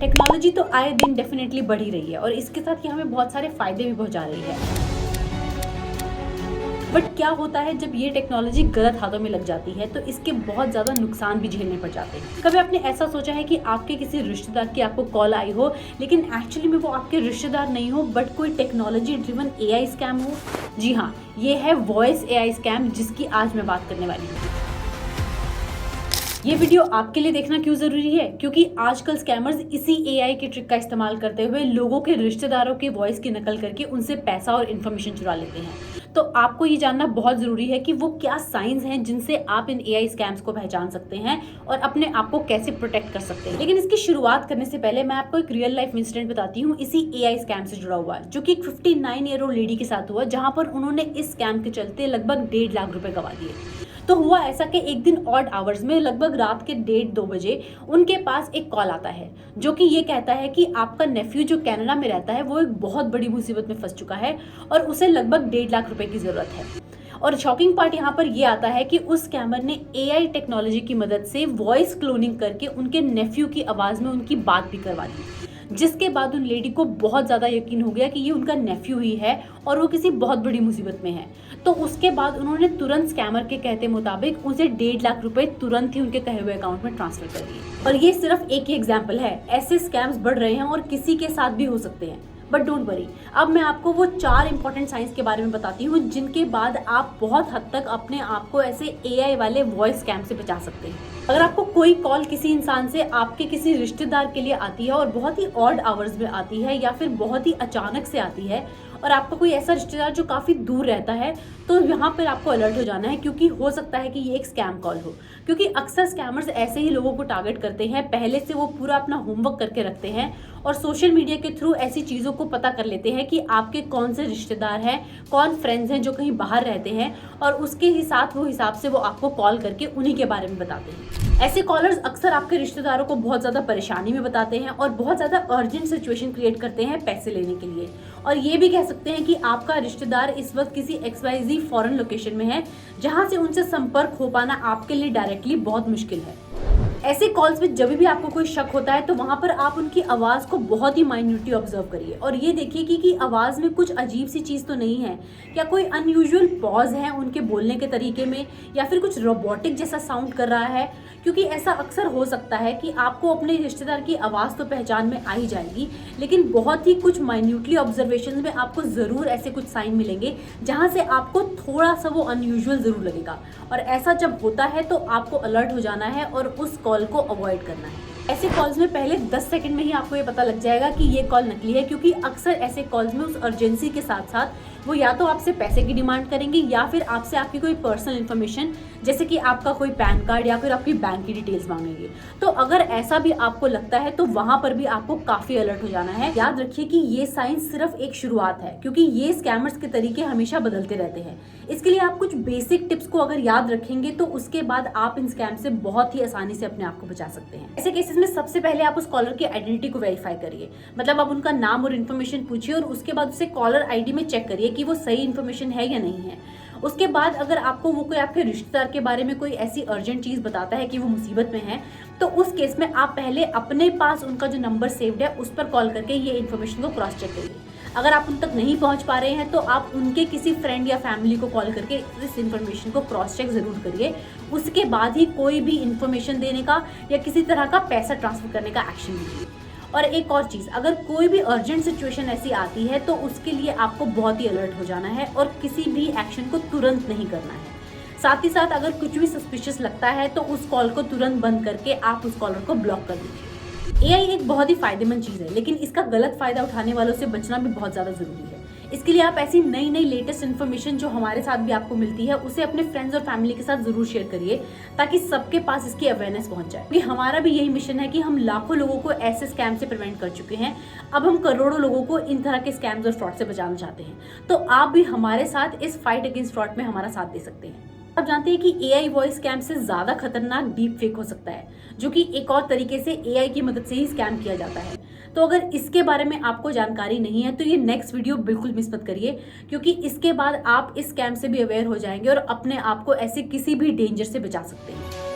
Technology तो आए दिन डेफिनेटली बढ़ ही रही है और इसके साथ ये हमें बहुत सारे फायदे भी पहुंचा रही है। बट क्या होता है जब ये टेक्नोलॉजी गलत हाथों में लग जाती है तो इसके बहुत ज़्यादा नुकसान भी झेलने पड़ जाते हैं। कभी आपने ऐसा सोचा है कि आपके किसी रिश्तेदार की आपको कॉल आई हो लेकिन एक्चुअली में वो आपके रिश्तेदार नहीं हो बट कोई टेक्नोलॉजी ड्रिवन एआई स्कैम हो? जी हाँ, ये है वॉइस एआई स्कैम जिसकी आज मैं बात करने वाली हूँ। ये वीडियो आपके लिए देखना क्यों जरूरी है? क्योंकि आजकल स्कैमर्स इसी एआई की ट्रिक का इस्तेमाल करते हुए लोगों के रिश्तेदारों की वॉइस की नकल करके उनसे पैसा और इन्फॉर्मेशन चुरा लेते हैं। तो आपको ये जानना बहुत जरूरी है कि वो क्या साइंस हैं जिनसे आप इन एआई स्कैम्स को पहचान सकते हैं और अपने आप को कैसे प्रोटेक्ट कर सकते हैं। लेकिन इसकी शुरुआत करने से पहले मैं आपको एक रियल लाइफ इंसिडेंट बताती हूँ इसी एआई स्कैम से जुड़ा हुआ, जो कि एक 59 ईयर ओल्ड लेडी के साथ हुआ, जहां पर उन्होंने इस स्कैम के चलते लगभग 1.5 लाख रुपए गंवा दिए। तो हुआ ऐसा कि एक दिन ऑड आवर्स में लगभग रात के 1:30-2 बजे उनके पास एक कॉल आता है जो कि ये कहता है कि आपका नेफ्यू जो कनाडा में रहता है वो एक बहुत बड़ी मुसीबत में फंस चुका है और उसे लगभग 1.5 लाख रुपए की जरूरत है। और शॉकिंग पार्ट यहाँ पर ये आता है कि उस स्कैमर ने एआई टेक्नोलॉजी की मदद से वॉइस क्लोनिंग करके उनके नेफ्यू की आवाज में उनकी बात भी करवा दी, जिसके बाद उन लेडी को बहुत ज़्यादा यकीन हो गया कि ये उनका नेफ्यू ही है और वो किसी बहुत बड़ी मुसीबत में है। तो उसके बाद उन्होंने तुरंत स्कैमर के कहते मुताबिक उसे 1.5 लाख रुपए तुरंत ही उनके कहे हुए अकाउंट में ट्रांसफर कर दिए। और ये सिर्फ एक ही एग्जाम्पल है, ऐसे स्कैम्स बढ़ रहे हैं और किसी के साथ भी हो सकते हैं। बट डोंट वरी, अब मैं आपको वो 4 इंपॉर्टेंट साइंस के बारे में बताती हूँ जिनके बाद आप बहुत हद तक अपने आप को ऐसे एआई वाले वॉइस स्कैम से बचा सकते हैं। अगर आपको कोई कॉल किसी इंसान से आपके किसी रिश्तेदार के लिए आती है और बहुत ही ऑड आवर्स में आती है या फिर बहुत ही अचानक से आती है और आपका कोई ऐसा रिश्तेदार जो काफ़ी दूर रहता है, तो यहाँ पर आपको अलर्ट हो जाना है क्योंकि हो सकता है कि ये एक स्कैम कॉल हो। क्योंकि अक्सर स्कैमर्स ऐसे ही लोगों को टारगेट करते हैं, पहले से वो पूरा अपना होमवर्क करके रखते हैं और सोशल मीडिया के थ्रू ऐसी चीज़ों को पता कर लेते हैं कि आपके कौन से रिश्तेदार हैं, कौन फ्रेंड्स हैं जो कहीं बाहर रहते हैं, और उसके हिसाब से वो आपको कॉल करके उन्हीं के बारे में बताते हैं। ऐसे कॉलर्स अक्सर आपके रिश्तेदारों को बहुत ज़्यादा परेशानी में बताते हैं और बहुत ज़्यादा अर्जेंट सिचुएशन क्रिएट करते हैं पैसे लेने के लिए। और ये भी कह सकते हैं कि आपका रिश्तेदार इस वक्त किसी XYZ फॉरेन लोकेशन में है जहां से उनसे संपर्क हो पाना आपके लिए डायरेक्टली बहुत मुश्किल है। ऐसे कॉल्स में जब भी आपको कोई शक होता है तो वहां पर आप उनकी आवाज़ को बहुत ही माइन्यूटली ऑब्जर्व करिए और ये देखिए कि आवाज़ में कुछ अजीब सी चीज़ तो नहीं है, क्या कोई अनयूजुअल पॉज है उनके बोलने के तरीके में या फिर कुछ रोबोटिक जैसा साउंड कर रहा है। क्योंकि ऐसा अक्सर हो सकता है कि आपको अपने रिश्तेदार की आवाज़ तो पहचान में आ ही जाएगी, लेकिन बहुत ही कुछ माइन्यूटली ऑब्जर्वेशन में आपको ज़रूर ऐसे कुछ साइन मिलेंगे जहाँ से आपको थोड़ा सा वो अनयूजुअल ज़रूर लगेगा। और ऐसा जब होता है तो आपको अलर्ट हो जाना है और उस कॉल को अवॉइड करना है। ऐसे कॉल्स में पहले 10 सेकंड में ही आपको ये पता लग जाएगा कि ये कॉल नकली है, क्योंकि अक्सर ऐसे कॉल्स में उस अर्जेंसी के साथ साथ वो या तो आपसे पैसे की डिमांड करेंगे या फिर आपसे आपकी कोई पर्सनल इन्फॉर्मेशन जैसे कि आपका कोई पैन कार्ड या फिर आपकी बैंक की डिटेल्स मांगेंगे। तो अगर ऐसा भी आपको लगता है तो वहां पर भी आपको काफी अलर्ट हो जाना है। याद रखिए कि ये साइंस सिर्फ एक शुरुआत है, क्योंकि ये स्कैमर्स के तरीके हमेशा बदलते रहते हैं। इसके लिए आप कुछ बेसिक टिप्स को अगर याद रखेंगे तो उसके बाद आप इन स्कैम से बहुत ही आसानी से अपने आप को बचा सकते हैं। ऐसे केसेस में सबसे पहले आप उस कॉलर की आइडेंटिटी को वेरीफाई करिए, मतलब आप उनका नाम और इन्फॉर्मेशन पूछिए और उसके बाद उसे कॉलर आईडी में चेक करिए कि वो सही इन्फॉर्मेशन है या नहीं है। उसके बाद अगर आपको वो कोई आपके रिश्तेदार के बारे में कोई ऐसी अर्जेंट चीज़ बताता है कि वो मुसीबत में है, तो उस केस में आप पहले अपने पास उनका जो नंबर सेव्ड है उस पर कॉल करके ये इन्फॉर्मेशन को क्रॉस चेक करिए। अगर आप उन तक नहीं पहुंच पा रहे हैं तो आप उनके किसी फ्रेंड या फैमिली को कॉल करके इस इन्फॉर्मेशन को क्रॉस चेक जरूर करिए। उसके बाद ही कोई भी इन्फॉर्मेशन देने का या किसी तरह का पैसा ट्रांसफर करने का एक्शन लीजिए। और एक और चीज़, अगर कोई भी अर्जेंट सिचुएशन ऐसी आती है तो उसके लिए आपको बहुत ही अलर्ट हो जाना है और किसी भी एक्शन को तुरंत नहीं करना है। साथ ही साथ अगर कुछ भी सस्पिशियस लगता है तो उस कॉल को तुरंत बंद करके आप उस कॉलर को ब्लॉक कर दीजिए। एआई एक बहुत ही फायदेमंद चीज़ है, लेकिन इसका गलत फायदा उठाने वालों से बचना भी बहुत ज़्यादा ज़रूरी है। इसके लिए आप ऐसी नई नई लेटेस्ट इन्फॉर्मेशन जो हमारे साथ भी आपको मिलती है उसे अपने फ्रेंड्स और फैमिली के साथ जरूर शेयर करिए, ताकि सबके पास इसकी अवेयरनेस पहुंच जाए। क्योंकि हमारा भी यही मिशन है कि हम लाखों लोगों को ऐसे स्कैम से प्रिवेंट कर चुके हैं, अब हम करोड़ों लोगों को इन तरह के स्कैम्स और फ्रॉड से बचाना चाहते हैं। तो आप भी हमारे साथ इस फाइट अगेंस्ट फ्रॉड में हमारा साथ दे सकते हैं। आप जानते हैं कि एआई वॉइस स्कैम से ज्यादा खतरनाक डीप फेक हो सकता है, जो कि एक और तरीके से एआई की मदद से ही स्कैम किया जाता है। तो अगर इसके बारे में आपको जानकारी नहीं है तो ये नेक्स्ट वीडियो बिल्कुल मिस मत करिए, क्योंकि इसके बाद आप इस स्कैम से भी अवेयर हो जाएंगे और अपने आप को ऐसे किसी भी डेंजर से बचा सकते हैं।